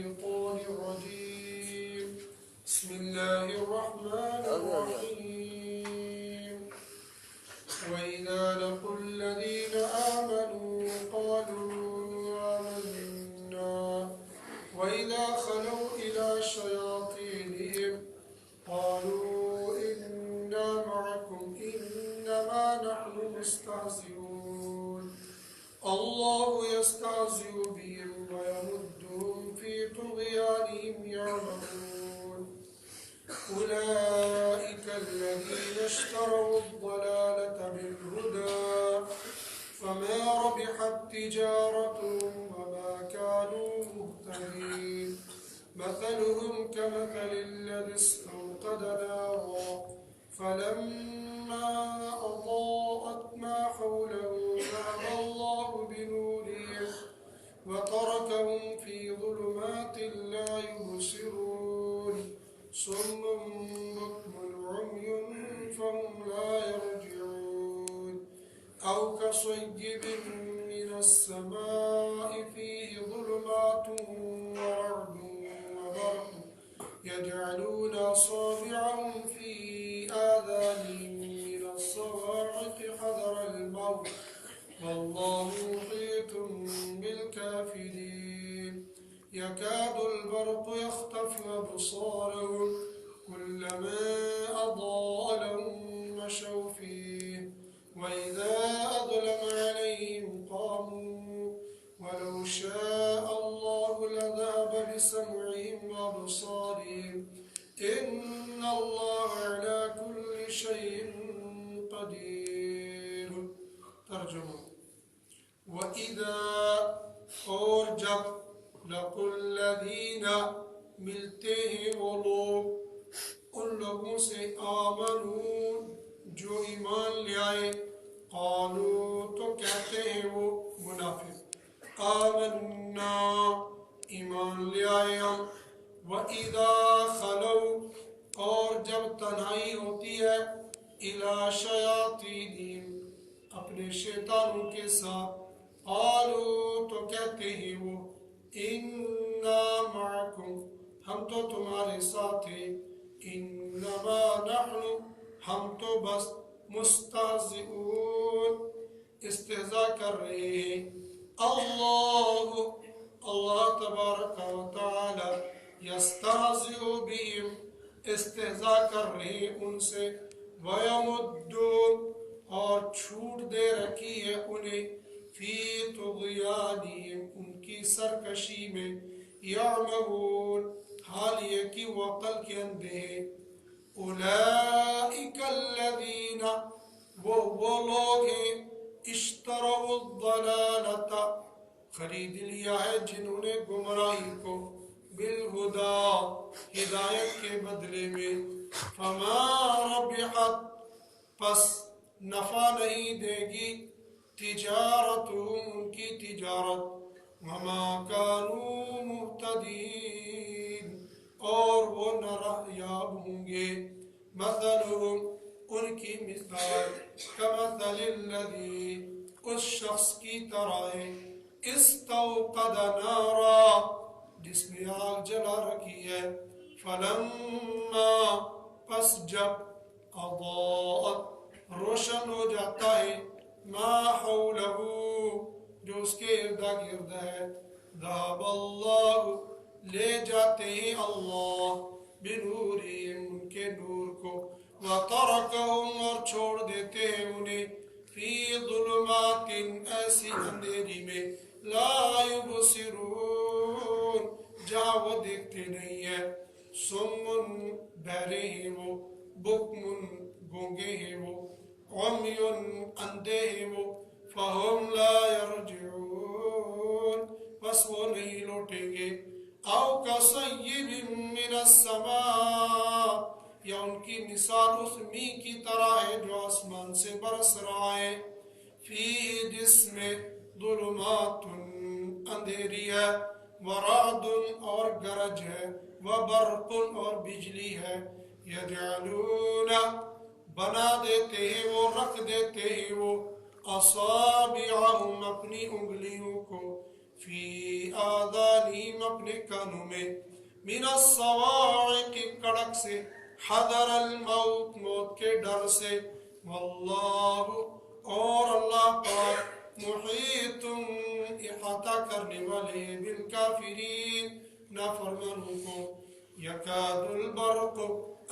الشيطان الرجيم. بسم الله الرحمن الرحيم. وإذا لقوا الذين آمنوا قالوا آمنا وإذا خلوا إلى شياطينهم قالوا إنا معكم إنما نحن مستهزئون الله يستهزئ بهم ويمدهم في طغيانهم يعمهون أولئك الذين اشتروا الضلالة بالهدى فما ربحت تجارتهم وما كانوا مهتدين مثلهم كمثل الذي استوقد نارا فلما أضاءت ما حوله ذهب الله بنورهم وتركهم في ظلمات لا يبصرون صم بكم عمي فهم لا يرجعون أو كصيب من السماء فيه ظلمات ورعد وبرق يجعلون أصابعهم في آذانهم من الصواعق حذر الموت والله محيط بالكافرين يكاد البرق يخطف أبصارهم كلما أضاء لهم مشوا فيه وإذا أظلم عليهم قاموا ولو شاء الله لذهب بسمعهم وأبصارهم إن الله على كل شيء قدير. ترجمہ وَإِذَا اور جب لَقُوا الَّذِينَ ملتے ہیں وہ لوگ ان لوگوں سے آمنوا جو ایمان لے آئے قالوا تو کہتے ہیں وہ منافق آمنا ایمان لے آئے ہم وَإِذَا خَلَوْا اور جب تنہائی ہوتی ہے إِلَى شَيَاطِينِهِمْ اپنے شیطانوں کے ساتھ قالوا تو کہتے ہیں وہ اِنَّا مَعَكُمْ ہم تو تمہارے ساتھ ہیں إِنَّمَا نَحْنُ ہم تو بس مستہزئون استہزاء کر رہے ہیں اللہ تبارک و تعالی یستہزئ بہم استہزاء کر رہے ہیں ان سے وَيَمُدُّونَ اور چھوٹ دے رکھی ہے انہیں فی طغیانہم ان کی سرکشی میں یعمہون حال یہ کہ وہ عقل کے اندھے ہیں اولئک الذین وہ لوگ ہیں اشتروا الضلالۃ خرید لیا ہے جنہوں نے گمراہی کو بالہدا ہدایت کے بدلے میں فما ربحت پس نفع نہیں دے گی تجارتهم ان کی تجارت وما كانوا مهتدین اور وہ نہ راہیاب ہوں گے مثلهم ان کی مثال کمثل الذی اس شخص کی طرح ہے استوقد نارا جس نے آگ جلا رکھی ہے فلما پس جب اضاءت روشن ہو جاتا ہے ما حولہ جو اس کے اردا گرد ہے ذهب اللہ لے جاتے ہیں اللہ بنورہم ان کے نور کو وترکہم اور چھوڑ دیتے ہیں انہیں فی ظلمات ایسی اندھیری میں لا یبصرون جہاں وہ دیکھتے نہیں ہیں سمن بہرے ہیں وہ بکمن گونگے ہیں وہ عمی اندھے ہیں وہ فہم لا یرجعون بس وہ نہیں لوٹیں گے او کصیب من السماء یا ان کی مثال اس می کی طرح ہے جو آسمان سے برس رہا ہے فی جس میں ظلمات اندھیری ہے ورعد اور گرج ہے وبرق اور بجلی ہے یجعلون بنا دیتے ہیں وہ رکھ دیتے ہیں وہ اصابعہم اپنی انگلیوں کو فی آذانہم اپنے کانوں میں، من الصواعق کڑک سے، حذر الموت موت کے ڈر سے، واللہ اور اللہ پاک محیط احاطہ کرنے والے بالکافرین نافرمانوں کو، یکاد البرق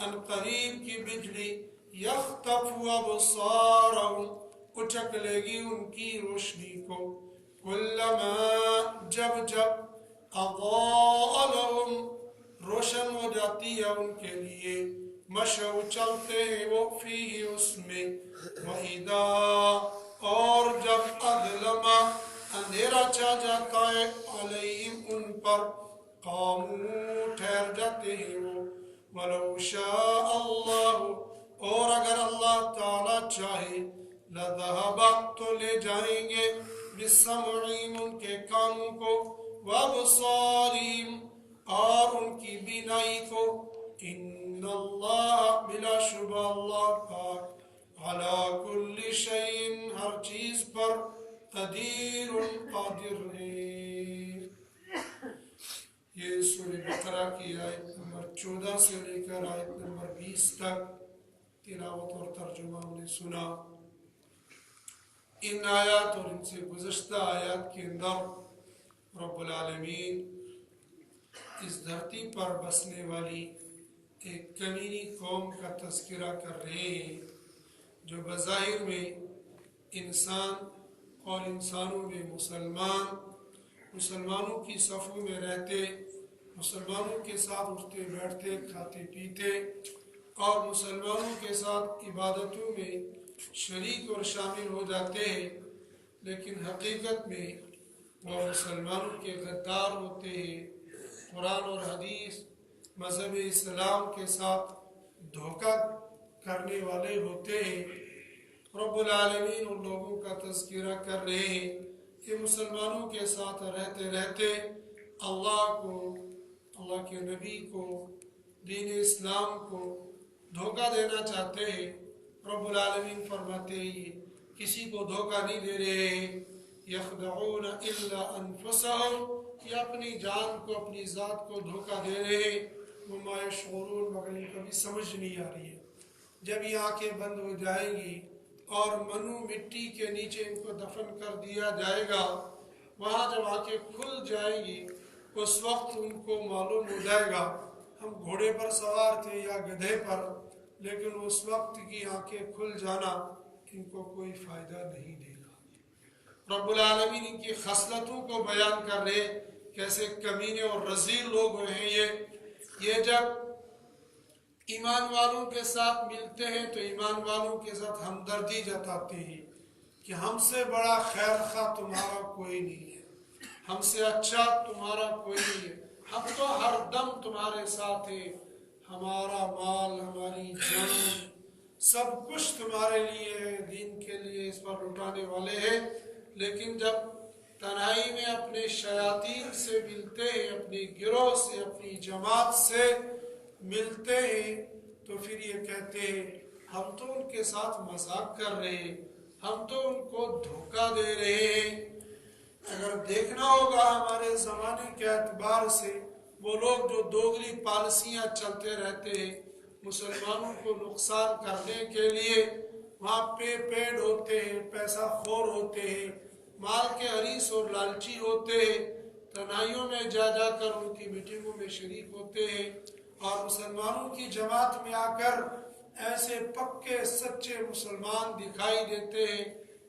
ان قریب کی بجلی، یخطف ابصارہم اچک لے گی ان کی روشنی کو، کلما جب جب اضاء لہم روشن ہو جاتی ہے ان کے لیے، مشو چلتے ہیں وہ فی اس میں، وَإِذَا اور جب اظلم اندھیرا چھا جاتا ہے علیہم ان پر، قاموا ٹھہر جاتے ہیں وہ، وَلَوْ شَاءَ اللَّهُ اور اگر اللہ تعالیٰ چاہے، لَذَهَبَ تو لے جائیں گے، بِالسَّمْعِهِمْ ان کے کانوں کو، وَأَبْصَارِهِمْ اور ان کی بینائی کو، ان اللہ بلا شبہ اللہ پاک، علی کل شیء ہر چیز پر، قدیر قادر ہے۔ یہ سورہ بقرہ کی آیت نمبر 14 سے لے کر آیت نمبر 20 تک تلاوت اور ترجمہ ہم نے سنا۔ ان آیات اور ان سے گزشتہ آیات کے اندر رب العالمین اس دھرتی پر بسنے والی ایک کمینی قوم کا تذکرہ کر رہے ہیں، جو بظاہر میں انسان اور انسانوں میں مسلمانوں کی صفوں میں رہتے، مسلمانوں کے ساتھ اٹھتے بیٹھتے کھاتے پیتے اور مسلمانوں کے ساتھ عبادتوں میں شریک اور شامل ہو جاتے ہیں، لیکن حقیقت میں وہ مسلمانوں کے غدار ہوتے ہیں، قرآن اور حدیث مذہب اسلام کے ساتھ دھوکہ کرنے والے ہوتے ہیں۔ رب العالمین ان لوگوں کا تذکرہ کر رہے ہیں کہ مسلمانوں کے ساتھ رہتے رہتے اللہ کو، اللہ کے نبی کو، دین اسلام کو دھوکہ دینا چاہتے ہیں۔ رب العالمین فرماتے ہیں کسی کو دھوکہ نہیں دے رہے ہیں، یخدعون الا انفسهم، یہ اپنی جان کو، اپنی ذات کو دھوکہ دے رہے ہیں، وما یشعرون، مگر ان کو بھی سمجھ نہیں آ رہی ہے۔ جب یہ آنکھیں بند ہو جائیں گی اور منو مٹی کے نیچے ان کو دفن کر دیا جائے گا، وہاں جب آنکھیں کھل جائیں گی اس وقت ان کو معلوم ہو جائے گا ہم گھوڑے پر سوار تھے یا گدھے پر، لیکن اس وقت کی آنکھیں کھل جانا ان کو کوئی فائدہ نہیں دے گا۔ رب العالمین ان کی خصلتوں کو بیان کر رہے، کیسے کمینے اور رذیل لوگ ہیں یہ جب ایمان والوں کے ساتھ ملتے ہیں تو ایمان والوں کے ساتھ ہمدردی جتاتے ہیں کہ ہم سے بڑا خیر خواہ تمہارا کوئی نہیں ہے، ہم سے اچھا تمہارا کوئی نہیں ہے، ہم تو ہر دم تمہارے ساتھ ہیں، ہمارا مال، ہماری جان، سب کچھ تمہارے لیے ہے، دین کے لیے اس پر لٹانے والے ہیں۔ لیکن جب تنہائی میں اپنے شیاطین سے ملتے ہیں، اپنی گروہ سے، اپنی جماعت سے ملتے ہیں، تو پھر یہ کہتے ہیں ہم تو ان کے ساتھ مذاق کر رہے ہیں، ہم تو ان کو دھوکہ دے رہے ہیں۔ اگر دیکھنا ہوگا ہمارے زمانے کے اعتبار سے، وہ لوگ جو دوگلی پالیسیاں چلتے رہتے ہیں مسلمانوں کو نقصان کرنے کے لیے، وہاں پہ پیڑ ہوتے ہیں، پیسہ خور ہوتے ہیں، مال کے حریص اور لالچی ہوتے ہیں، تنہائیوں میں جا جا کر ان کی میٹنگوں میں شریک ہوتے ہیں، اور مسلمانوں کی جماعت میں آ کر ایسے پکے سچے مسلمان دکھائی دیتے ہیں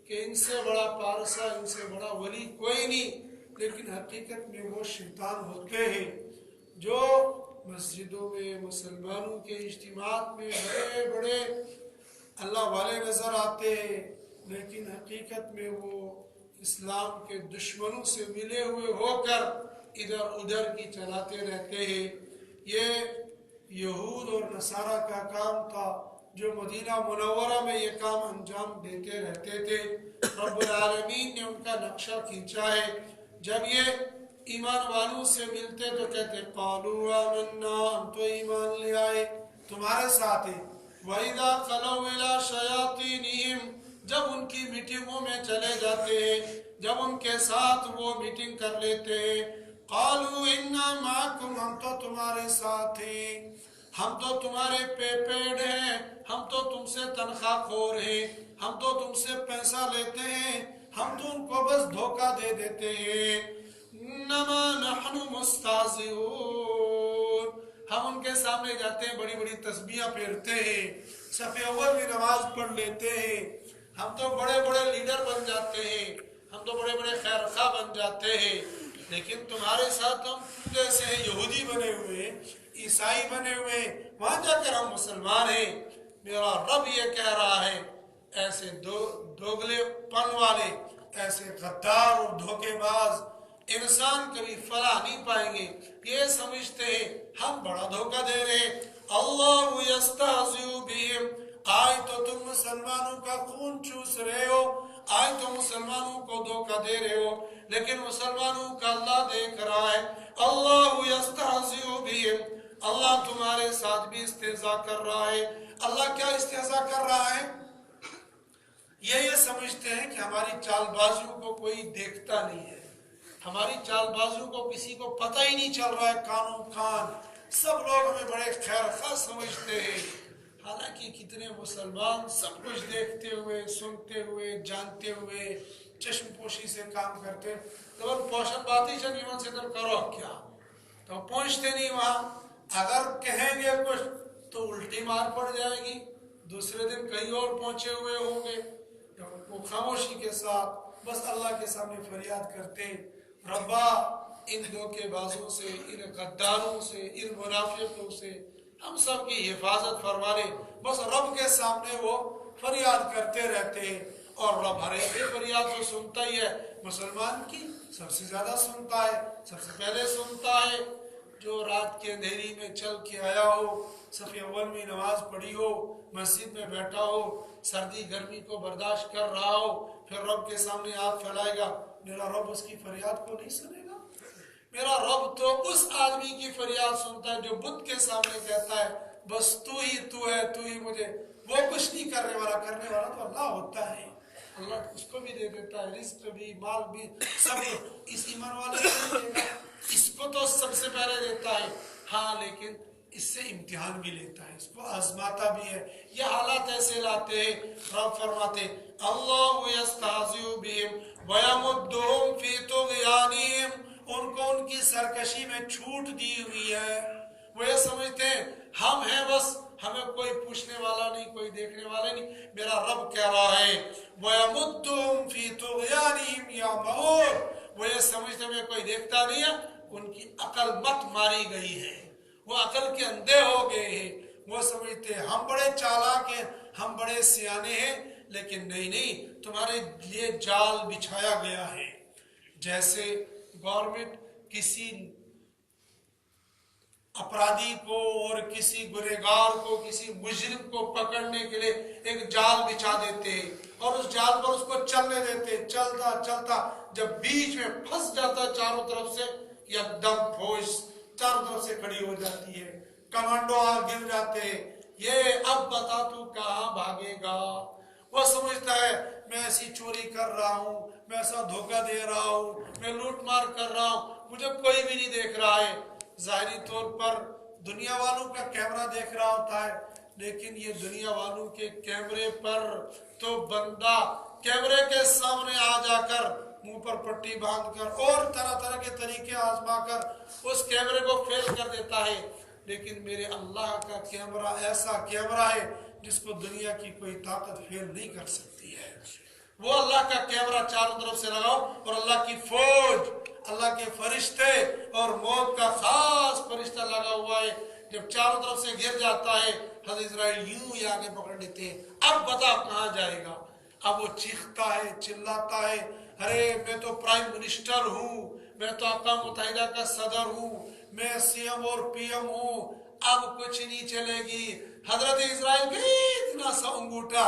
کہ ان سے بڑا پارسا، ان سے بڑا ولی کوئی نہیں، لیکن حقیقت میں وہ شیطان ہوتے ہیں جو مسجدوں میں مسلمانوں کے اجتماعات میں بڑے بڑے اللہ والے نظر آتے ہیں، لیکن حقیقت میں وہ اسلام کے دشمنوں سے ملے ہوئے ہو کر ادھر ادھر کی چلاتے رہتے ہیں۔ یہ یہود اور نصارہ کا کام تھا جو مدینہ منورہ میں یہ کام انجام دیتے رہتے تھے۔ رب العالمین نے ان کا نقشہ کھینچا ہے، جب یہ ایمان والوں سے ملتے تو کہتے قالوا آمنا، ہم تو ایمان لے آئے، تمہارے ساتھ ہیں۔ وَإِذَا خَلَوْا إِلَىٰ شَيَاطِينِهِمْ، جب ان کی میٹنگوں میں چلے جاتے ہیں، جب ان کے ساتھ وہ میٹنگ کر لیتے ہیں، قالوا انا معکم، ہم تو تمہارے ساتھ ہیں، ہم تو تمہارے پیڈ ہیں، ہم تو تم سے تنخواہ خور ہیں، ہم تو تم سے پیسہ لیتے ہیں، ہم تو ان کو بس دھوکہ دے دیتے ہیں۔ انما نحن مستہزئون، ہم ان کے سامنے جاتے ہیں، بڑی بڑی تسبیحاں پھیرتے ہیں، صف اول میں نماز پڑھ لیتے ہیں، ہم تو بڑے بڑے لیڈر بن جاتے ہیں، ہم تو بڑے بڑے خیر خواہ بن جاتے ہیں، لیکن تمہارے ساتھ ہم جیسے ہیں، یہودی بنے ہوئے، عیسائی بنے ہوئے، وہاں جا کر ہم مسلمان ہیں۔ میرا رب یہ کہہ رہا ہے ایسے دوگلے پن والے، ایسے غدار اور دھوکے باز انسان کبھی فلاح نہیں پائیں گے۔ یہ سمجھتے ہیں ہم بڑا دھوکہ دے رہے ہیں۔ اللہ یستہزئ بہم، آج تو تم مسلمانوں کا خون چوس رہے ہو، آج تو مسلمانوں کو دھوکہ دے رہے ہو، لیکن مسلمانوں کا اللہ دیکھ رہا ہے۔ اللہ یستہزئ بہم، اللہ تمہارے ساتھ بھی استہزاء کر رہا ہے۔ اللہ کیا استہزاء کر رہا ہے؟ یہ سمجھتے ہیں کہ ہماری چال بازیوں کو کوئی دیکھتا نہیں ہے، ہماری چال بازیوں کو کسی کو پتہ ہی نہیں چل رہا ہے، کانوں کان سب لوگ ہمیں بڑے خیر خواہ سمجھتے ہیں، حالانکہ کتنے مسلمان سب کچھ دیکھتے ہوئے، سنتے ہوئے، جانتے ہوئے، چشم پوشی سے کام کرتے ہیں۔ تو پوشن باتی جب ایمان سے در کرو کیا، تو پہنچتے نہیں وہاں، اگر کہیں گے کچھ تو الٹی مار پڑ جائے گی، دوسرے دن کہیں اور پہنچے ہوئے ہوں گے۔ وہ خاموشی کے ساتھ بس اللہ کے سامنے فریاد کرتے، ربا ان دھوکے بازوں سے، ان غداروں سے، ان منافقوں سے ہم سب کی حفاظت فرما لے۔ بس رب کے سامنے وہ فریاد کرتے رہتے ہیں، اور رب ہر ایک فریاد تو سنتا ہی ہے، مسلمان کی سب سے زیادہ سنتا ہے، سب سے پہلے سنتا ہے۔ جو رات کے اندھیری میں چل کے آیا ہو، صف اول میں نماز پڑھی ہو، مسجد میں بیٹھا ہو، سردی گرمی کو برداشت کر رہا ہو، پھر رب کے سامنے ہاتھ پھیلائے گا، میرا رب اس کی فریاد کو نہیں سنے گا؟ میرا رب تو اس آدمی کی فریاد سنتا ہے جو بت کے سامنے کہتا ہے بس تو ہے، تو ہی مجھے، وہ کچھ نہیں کرنے والا تو اللہ ہوتا ہے۔ اللہ اس کو بھی دے دیتا ہے، رزق بھی، مال بھی، سب اس ایمان والے کو دے گا، اس کو تو سب سے پہلے دیتا ہے، ہاں لیکن اس سے امتحان بھی لیتا ہے، اس کو آزماتا بھی ہے۔ یہ حالات ایسے لاتے ہیں، رب فرماتے اللہ یستہزئ بہم ویمدہم فی طغیانہم، ان کو ان کی سرکشی میں چھوٹ دی ہوئی ہے۔ وہ یہ سمجھتے ہیں ہم ہیں، بس ہمیں کوئی پوچھنے والا نہیں، کوئی دیکھنے والا نہیں۔ میرا رب کہہ رہا ہے وَيَمُدُّهُمْ فِي طُغْيَانِهِمْ يَعْمَهُونَ، وہ یہ سمجھتے ہیں کوئی دیکھتا نہیں ہے، ان کی عقل مت ماری گئی ہے، وہ عقل کے اندھے ہو گئے ہیں، وہ سمجھتے ہیں ہم بڑے چالاک ہیں، ہم بڑے سیانے ہیں، لیکن نہیں، تمہارے لیے جال بچھایا گیا ہے۔ جیسے گورنمنٹ کسی اپرادھی کو اور کسی گنہگار کو، کسی مجرم کو پکڑنے کے لیے ایک جال بچھا دیتے ہیں، اور اس جال پر اس کو چلنے دیتے، چلتا جب بیچ میں پھنس جاتا چاروں طرف سے، یک دم فوج چاروں طرف سے کھڑی ہو جاتی ہے، کمانڈو گر جاتے ہیں، یہ اب بتا تو کہاں بھاگے گا۔ وہ سمجھتا ہے میں ایسی چوری کر رہا ہوں، میں ایسا دھوکہ دے رہا ہوں، میں لوٹ مار کر رہا ہوں، مجھے کوئی بھی نہیں دیکھ رہا ہے۔ ظاہری طور پر دنیا والوں کا کیمرہ دیکھ رہا ہوتا ہے، لیکن یہ دنیا والوں کے کیمرے پر تو بندہ کیمرے کے سامنے آ جا کر منہ پر پٹی باندھ کر اور طرح کے طریقے آزما کر اس کیمرے کو فیل کر دیتا ہے، لیکن میرے اللہ کا کیمرہ ایسا کیمرہ ہے جس کو دنیا کی کوئی طاقت فیل نہیں کر سکتی ہے۔ وہ اللہ کا کیمرہ چاروں طرف سے لگاؤ، اور اللہ کی فوج، اللہ کے فرشتے اور موت کا خاص فرشتہ لگا ہوا ہے، جب چاروں طرف سے گر جاتا ہے حضرت اسرائیل یوں ہی آگے پکڑ لیتے ہیں، اب بتا کہاں جائے گا۔ اب وہ چیختا ہے، چلاتا ہے، ارے میں تو پرائم منسٹر ہوں، میں تو اقوام متحدہ کا صدر ہوں، میں سی ایم اور پی ایم ہوں، اب کچھ نہیں چلے گی۔ حضرت اسرائیل کا اتنا سا انگوٹھا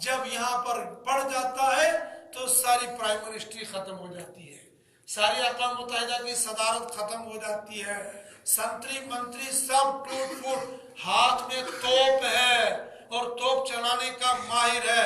جب یہاں پر پڑ جاتا ہے تو ساری پرائم منسٹری ختم ہو جاتی ہے، ساری اقوام متحدہ کی صدارت ختم ہو جاتی ہے، سنتری منتری سب ٹوٹ پھوٹ، ہاتھ میں توپ ہے اور توپ چلانے کا ماہر ہے،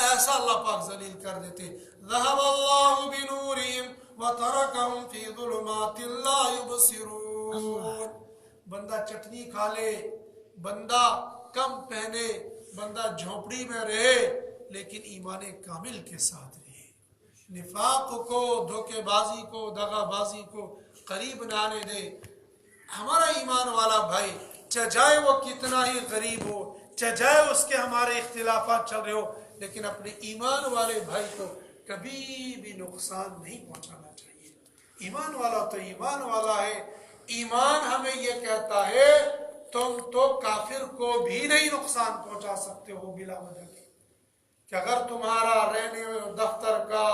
ایسا اللہ پاک ذلیل کر دیتے. ذہب اللہ بنورہم وترکہم فی ظلمات لا یبصرون. بندہ چٹنی کھا لے، بندہ کم پہنے، بندہ جھونپڑی میں رہے، لیکن ایمان کامل کے ساتھ رہے. نفاق کو، دھوکے بازی کو، دغا بازی کو قریب نہ آنے دے. ہمارا ایمان والا بھائی چاہے وہ کتنا ہی غریب ہو، چاہے اس کے ہمارے اختلافات چل رہے ہو، لیکن اپنے ایمان والے بھائی کو کبھی بھی نقصان نہیں پہنچانا چاہیے. ایمان والا تو ایمان والا ہے. ایمان ہمیں یہ کہتا ہے تم تو کافر کو بھی نہیں نقصان پہنچا سکتے ہو بلا وجہ کے، کہ اگر تمہارا رہنے دفتر کا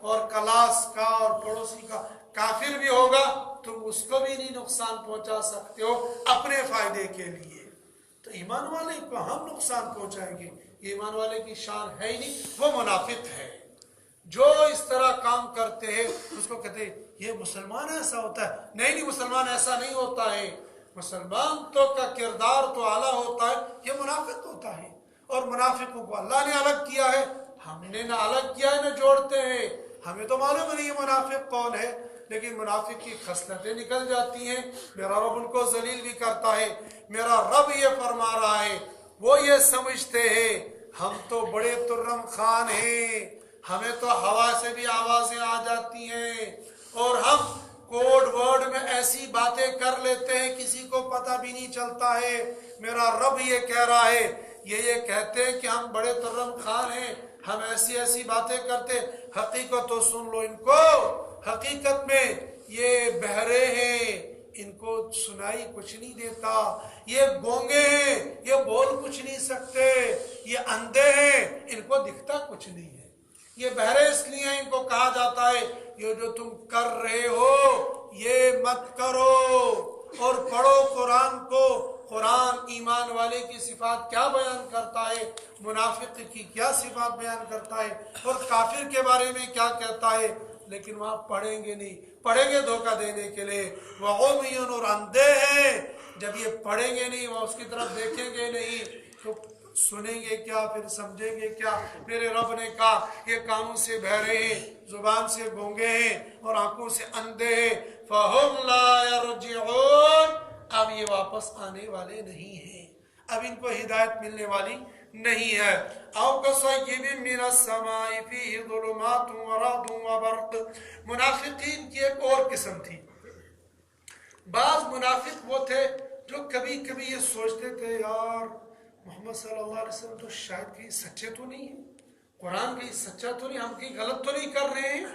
اور کلاس کا اور پڑوسی کا کافر بھی ہوگا تم اس کو بھی نہیں نقصان پہنچا سکتے ہو اپنے فائدے کے لیے. تو ایمان والے کو ہم نقصان پہنچائیں گے؟ ایمان والے کی شان ہے ہی نہیں. وہ منافق ہے جو اس طرح کام کرتے ہیں. اس کو کہتے ہیں یہ مسلمان ایسا ہوتا ہے. نہیں، مسلمان ایسا نہیں ہوتا ہے. مسلمان تو کا کردار تو اعلیٰ ہوتا ہے، یہ منافق ہوتا ہے. اور منافقوں کو اللہ نے الگ کیا ہے، ہم نے نہ الگ کیا ہے نہ جوڑتے ہیں. ہمیں تو معلوم نہیں ہے منافق کون ہے، لیکن منافق کی خصلتیں نکل جاتی ہیں. میرا رب ان کو ذلیل بھی کرتا ہے. میرا رب یہ فرما رہا ہے، وہ یہ سمجھتے ہیں ہم تو بڑے ترم خان ہیں، ہمیں تو ہوا سے بھی آوازیں آ جاتی ہیں، اور ہم کوڈ ورڈ میں ایسی باتیں کر لیتے ہیں کسی کو پتہ بھی نہیں چلتا ہے. میرا رب یہ کہہ رہا ہے، یہ کہتے ہیں کہ ہم بڑے ترم خان ہیں، ہم ایسی ایسی باتیں کرتے. حقیقت تو سن لو ان کو، حقیقت میں یہ بہرے ہیں، ان کو سنائی کچھ نہیں دیتا. یہ گونگے ہیں، یہ بول کچھ نہیں سکتے. یہ اندھے ہیں، ان کو دکھتا کچھ نہیں ہے. یہ بہرے اس لیے ان کو کہا جاتا ہے یہ جو تم کر رہے ہو یہ مت کرو. اور پڑھو قرآن کو. قرآن ایمان والے کی صفات کیا بیان کرتا ہے، منافق کی کیا صفات بیان کرتا ہے، اور کافر کے بارے میں کیا کہتا ہے. لیکن وہاں پڑھیں گے نہیں، پڑھیں گے دھوکہ دینے کے لیے. وَعُمْيٌ، اور اندھے ہیں. جب یہ پڑھیں گے نہیں، وہ اس کی طرف دیکھیں گے نہیں، تو سنیں گے کیا، پھر سمجھیں گے کیا. میرے رب نے کہا یہ کانوں سے بہرے ہیں، زبان سے گونگے ہیں، اور آنکھوں سے اندھے ہیں. فَهُمْ لَا يَرْجِعُونَ، اب یہ واپس آنے والے نہیں ہیں، اب ان کو ہدایت ملنے والی نہیں ہے. او کصیب من السماء فیہ ظلمات ورعد وبرق. منافقین کی ایک اور قسم تھی. بعض منافق وہ تھے جو کبھی کبھی یہ سوچتے تھے یار محمد صلی اللہ علیہ وسلم تو شاید کہیں سچے تو نہیں ہیں، قرآن کہیں سچا تو نہیں، ہم کہیں غلط تو نہیں کر رہے ہیں.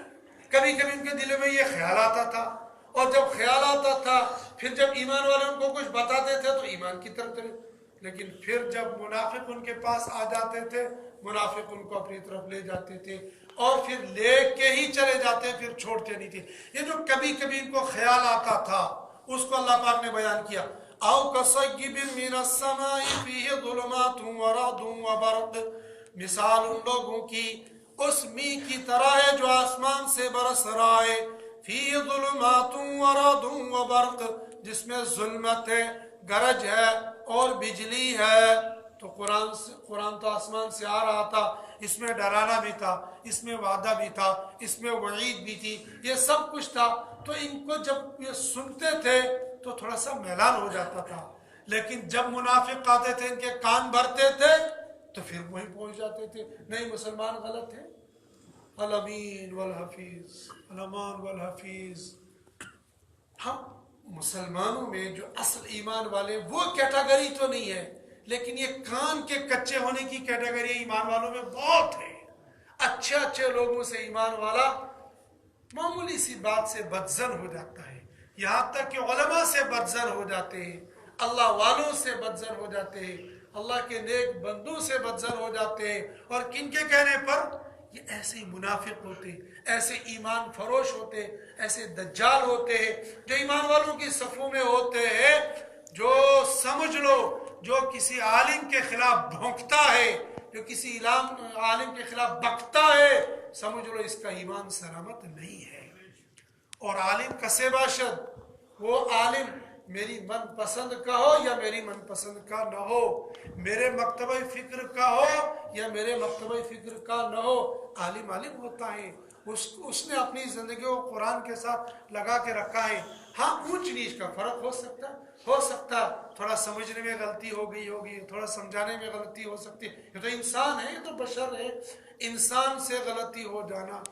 کبھی کبھی ان کے دلوں میں یہ خیال آتا تھا. اور جب خیال آتا تھا پھر جب ایمان والے ان کو کچھ بتاتے تھے تو ایمان کی طرف چلے. لیکن پھر جب منافق ان کے پاس آ جاتے تھے منافق ان کو اپنی طرف لے جاتے تھے اور پھر لے کے ہی چلے جاتے، پھر چھوڑتے نہیں تھے. یہ جو کبھی کبھی ان کو خیال آتا تھا اس کو اللہ پاک نے بیان کیا. او کصیب من السماء فیہ ظلمات ورعد وبرق. مثال ان لوگوں کی اس می کی طرح ہے جو آسمان سے برس رہا ہے. فی ظلمات ورعد وبرق، جس میں ظلمت ہے، گرج ہے اور بجلی ہے. تو قرآن تو آسمان سے آ رہا تھا، اس میں ڈرانا بھی تھا، اس میں وعدہ بھی تھا، اس میں وعید بھی تھی، یہ سب کچھ تھا. تو ان کو جب یہ سنتے تھے تو تھوڑا سا میلان ہو جاتا تھا. لیکن جب منافق آتے تھے ان کے کان بھرتے تھے تو پھر وہیں پہنچ جاتے تھے. نہیں مسلمان غلط ہے، الامین والحفیظ، الامان والحفیظ. ہم مسلمانوں میں جو اصل ایمان والے وہ کیٹیگری تو نہیں ہے، لیکن یہ کان کے کچے ہونے کی کیٹیگری ایمان والوں میں بہت ہے. اچھے اچھے لوگوں سے ایمان والا معمولی سی بات سے بدزن ہو جاتا ہے، یہاں تک کہ علماء سے بدزن ہو جاتے ہیں، اللہ والوں سے بدزن ہو جاتے ہیں، اللہ کے نیک بندوں سے بدزن ہو جاتے ہیں. اور کن کے کہنے پر؟ یہ ایسے منافق ہوتے، ایسے ایمان فروش ہوتے، ایسے دجال ہوتے ہیں جو ایمان والوں کی صفوں میں ہوتے ہیں. جو سمجھ لو جو کسی عالم کے خلاف بھونکتا ہے، جو کسی عالم کے خلاف بکتا ہے، سمجھ لو اس کا ایمان سلامت نہیں ہے. اور عالم کسے باشد، وہ عالم میری من پسند کا ہو یا میری من پسند کا نہ ہو، میرے مکتبہ فکر کا ہو یا میرے مکتبہ فکر کا نہ ہو، عالم عالم ہوتا ہے، اس نے اپنی زندگی کو قرآن کے ساتھ لگا کے رکھا ہے۔ ہاں اونچ نیچ کا فرق ہو سکتا تھوڑا سمجھنے میں غلطی ہو گئی ہوگی، تھوڑا سمجھانے میں غلطی ہو سکتی، یہ تو انسان ہے، یہ تو بشر ہے، انسان سے غلطی ہو جانا،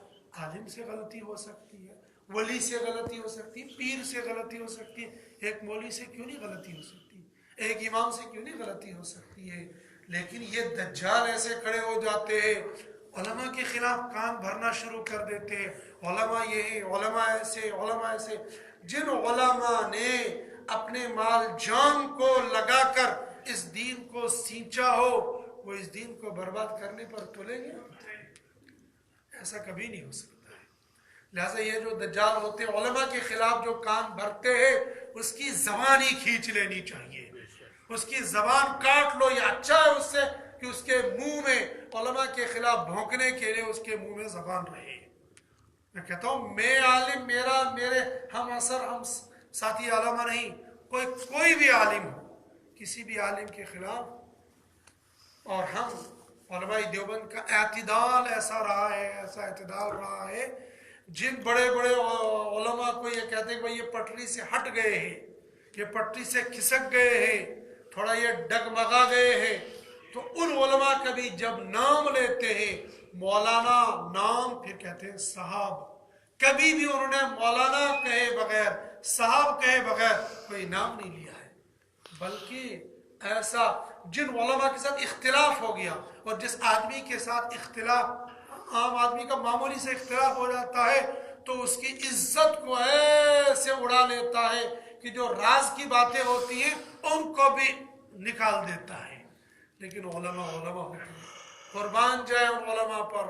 عالم سے غلطی ہو سکتی ہے، ولی سے غلطی ہو سکتی ہے، پیر سے غلطی ہو سکتی ہے، ایک مولوی سے کیوں نہیں غلطی ہو سکتی، ایک امام سے کیوں نہیں غلطی ہو سکتی ہے؟ لیکن یہ دجال ایسے کھڑے ہو جاتے ہیں، علماء کے خلاف کان بھرنا شروع کر دیتے ہیں، علماء یہ ہیں، علماء ایسے، جن علماء نے اپنے مال جان کو لگا کر اس دین کو سینچا ہو، وہ اس دین کو برباد کرنے پر تلیں گے؟ ایسا کبھی نہیں ہو سکتا ہے۔ لہٰذا یہ جو دجال ہوتے ہیں، علماء کے خلاف جو کان بھرتے ہیں، اس کی زبان ہی کھینچ لینی چاہیے، اس کی زبان کاٹ لو، یہ اچھا ہے اس سے کہ اس کے منہ میں علماء کے خلاف بھونکنے کے لیے اس کے منہ میں زبان رہے۔ میں کہتا ہوں میں عالم، میرے ہم اثر، ہم ساتھی علماء نہیں، کوئی بھی عالم ہو، کسی بھی عالم کے خلاف، اور ہم علماء دیوبند کا اعتدال ایسا رہا ہے، ایسا اعتدال رہا ہے، جن بڑے بڑے علماء کو یہ کہتے ہیں کہ بھئی یہ پٹری سے ہٹ گئے ہیں، یہ پٹری سے کھسک گئے ہیں، تھوڑا یہ ڈگمگا گئے ہیں، تو ان علماء کا بھی جب نام لیتے ہیں، مولانا نام پھر کہتے ہیں صاحب، کبھی بھی انہوں نے مولانا کہے بغیر، صاحب کہے بغیر کوئی نام نہیں لیا ہے، بلکہ ایسا جن علماء کے ساتھ اختلاف ہو گیا، اور جس آدمی کے ساتھ اختلاف، عام آدمی کا معمولی سے اختلاف ہو جاتا ہے تو اس کی عزت کو ایسے اڑا لیتا ہے کہ جو راز کی باتیں ہوتی ہیں ان کو بھی نکال دیتا ہے۔ لیکن علماء ہوتے ہیں، قربان جائے ان علماء پر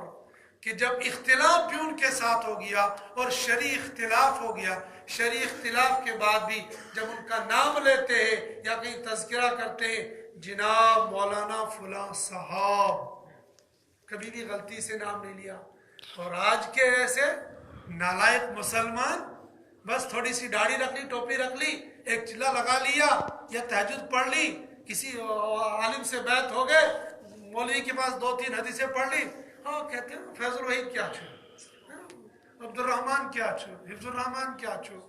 کہ جب اختلاف بھی ان کے ساتھ ہو گیا اور شرعی اختلاف ہو گیا، شرعی اختلاف کے بعد بھی جب ان کا نام لیتے ہیں یا کہیں تذکرہ کرتے ہیں، جناب مولانا فلاں صاحب، کبھی بھی غلطی سے نام نہیں لیا۔ اور آج کے ایسے نالائق مسلمان بس تھوڑی سی داڑھی رکھ لی، ٹوپی رکھ لی، ایک چلا لگا لیا یا تہجد پڑھ لی، کسی عالم سے بیعت ہو گئے، مولوی کے پاس 2-3 حدیثیں پڑھ لی، ہاں کہتے ہیں فیض الوحید کیا چھو، عبد الرحمن کیا چھو، حفظ الرحمن کیا چھو،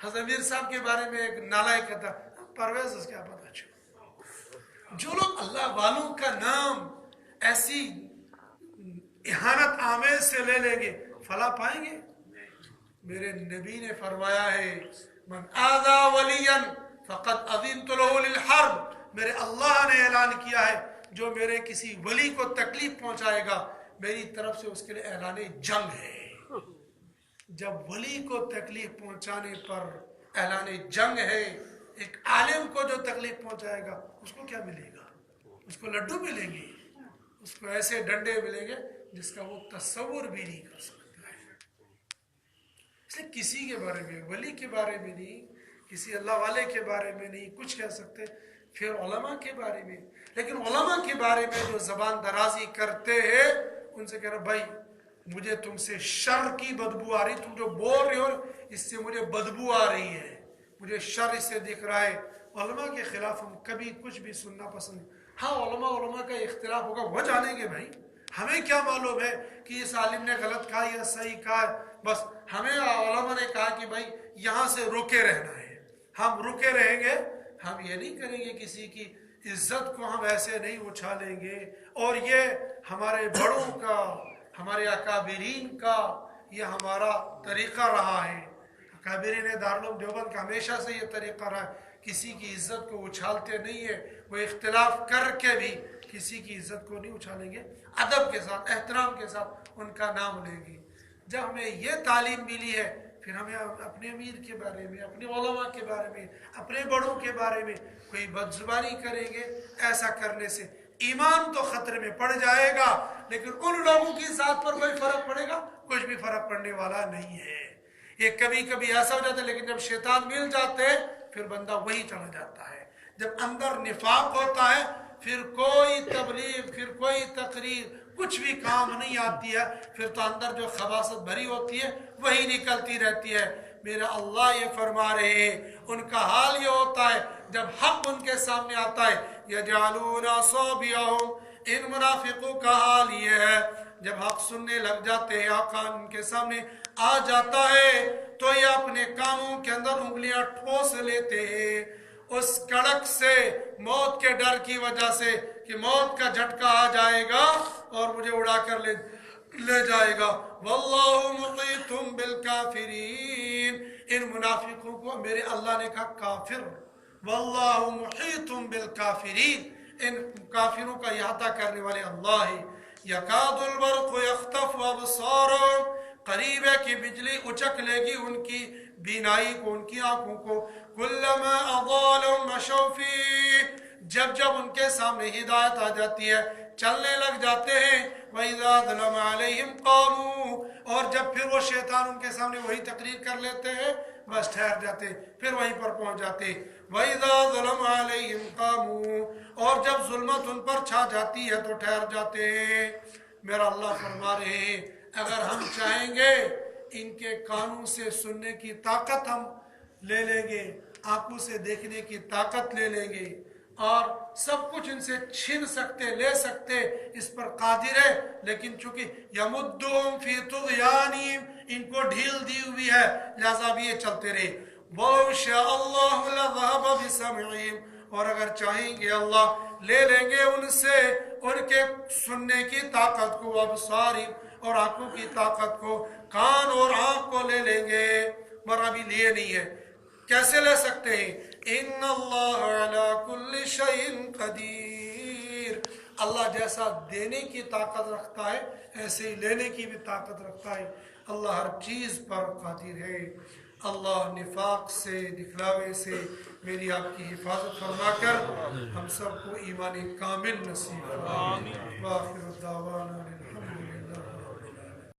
حضرت امیر صاحب کے بارے میں ایک نالائق کہتا پرویز اس کیا پتہ چھو۔ جو لوگ اللہ والوں کا نام ایسی اہانت آمیز سے لے لیں گے فلاح پائیں گے؟ میرے نبی نے فرمایا ہے من آذا ولیا فقد اذنت له للحرب، میرے اللہ نے اعلان کیا ہے جو میرے کسی ولی کو تکلیف پہنچائے گا میری طرف سے اس کے لیے اعلان جنگ ہے۔ جب ولی کو تکلیف پہنچانے پر اعلان جنگ ہے، ایک عالم کو جو تکلیف پہنچائے گا اس کو کیا ملے گا؟ اس کو لڈو ملیں گے، اس کو ایسے ڈنڈے ملیں گے جس کا وہ تصور بھی نہیں کر سکتا ہے۔ اس لیے کسی کے بارے میں، ولی کے بارے میں نہیں، کسی اللہ والے کے بارے میں نہیں کچھ کہہ سکتے، پھر علماء کے بارے میں، لیکن علماء کے بارے میں جو زبان درازی کرتے ہیں ان سے کہہ رہا بھائی مجھے تم سے شر کی بدبو آ رہی، تم جو بول رہے ہو اس سے مجھے بدبو آ رہی ہے، مجھے شر اس سے دکھ رہا ہے۔ علماء کے خلاف ہم کبھی کچھ بھی سننا پسند نہیں۔ ہاں علماء کا اختلاف ہوگا، وہ جانیں گے بھائی، ہمیں کیا معلوم ہے کہ اس عالم نے غلط کہا یا صحیح کہا ہے، بس ہمیں علماء نے کہا کہ بھائی یہاں سے رکے رہنا ہے، ہم رکے رہیں گے، ہم یہ نہیں کریں گے کسی کی عزت کو ہم ایسے نہیں اچھالیں گے، اور یہ ہمارے بڑوں کا، ہمارے اکابرین کا یہ ہمارا طریقہ رہا ہے۔ اکابرین دارالعلوم دیوبند کا ہمیشہ سے یہ طریقہ رہا ہے، کسی کی عزت کو اچھالتے نہیں ہے، وہ اختلاف کر کے بھی کسی کی عزت کو نہیں اچھالیں گے، ادب کے ساتھ احترام کے ساتھ ان کا نام لیں گے۔ جب ہمیں یہ تعلیم ملی ہے پھر ہمیں اپنے امیر کے بارے میں، اپنے علماء کے بارے میں، اپنے بڑوں کے بارے میں کوئی بدزبانی کریں گے، ایسا کرنے سے ایمان تو خطرے میں پڑ جائے گا، لیکن ان لوگوں کی ذات پر کوئی فرق پڑے گا؟ کچھ بھی فرق پڑنے والا نہیں ہے۔ یہ کبھی کبھی ایسا ہو جاتا ہے، لیکن جب شیطان مل جاتے ہیں پھر بندہ وہی چلا جاتا ہے۔ جب اندر نفاق ہوتا ہے پھر کوئی تبلیغ، پھر کوئی تقریر کچھ بھی کام نہیں آتی ہے، پھر تو اندر جو خباثت بھری ہوتی ہے وہی نکلتی رہتی ہے۔ میرا اللہ یہ فرما رہے ہیں ان کا حال یہ ہوتا ہے جب حق ان کے سامنے آتا ہے یجعلون اصابعهم، ان منافقوں کا حال یہ ہے جب حق سننے لگ جاتے ہیں حق ان کے سامنے آ جاتا ہے تو یہ اپنے کانوں کے اندر انگلیاں ٹھوس لیتے ہیں اس کڑک سے، موت کے ڈر کی وجہ سے کہ موت کا جھٹکا آ جائے گا اور مجھے اڑا کر لے جائے گا۔ واللہ محیط بالکافرین، ان منافقوں کو میرے اللہ نے کہا کافر، واللہ محیط بالکافرین، ان کافروں کا احاطہ کرنے والے اللہ ہی۔ یکاد البرق یخطف ابصارهم، قریب ہے کہ بجلی اچک لے گی ان کی بینائی کو، ان کی آنکھوں کو۔ کلما اضاء لهم مشوا فیہ، جب جب ان کے سامنے ہدایت آ جاتی ہے چلنے لگ جاتے ہیں۔ وَإِذَا ظَلَمَ عَلَيْهِمْ قَامُوا، اور جب پھر وہ شیطان ان کے سامنے وہی تقریر کر لیتے ہیں بس ٹھہر جاتے، پھر وہیں پر پہنچ جاتے۔ وَإِذَا ظَلَمَ عَلَيْهِمْ قَامُوا، اور جب ظلمت ان پر چھا جاتی ہے تو ٹھہر جاتے ہیں۔ میرا اللہ فرما رہے ہیں اگر ہم چاہیں گے ان کے کانوں سے سننے کی طاقت ہم لے لیں گے، آنکھوں سے دیکھنے کی طاقت لے لیں گے اور سب کچھ ان سے چھین سکتے، لے سکتے، اس پر قادر ہے، لیکن چونکہ یمدہم فی طغیانہم، ان کو ڈھیل دی ہوئی ہے لہذا بھی یہ چلتے رہے۔ وَلَوْ شَاءَ اللَّهُ لَذَهَبَ بِسَمْعِهِمْ، اور اگر چاہیں گے اللہ لے لیں گے ان سے ان کے سننے کی طاقت کو، وَأَبْصَارِهِمْ، اور آنکھوں کی طاقت کو، کان اور آنکھ کو لے لیں گے، مگر ابھی لیے نہیں ہے۔ کیسے لے سکتے ہیں؟ ان اللہ علی کل شیء قدیر، اللہ جیسا دینے کی طاقت رکھتا ہے ایسے ہی لینے کی بھی طاقت رکھتا ہے، اللہ ہر چیز پر قادر ہے۔ اللہ نفاق سے، دکھلاوے سے میری آپ کی حفاظت فرما کر ہم سب کو ایمان کامل نصیب فرمائے۔ وآخر دعوانا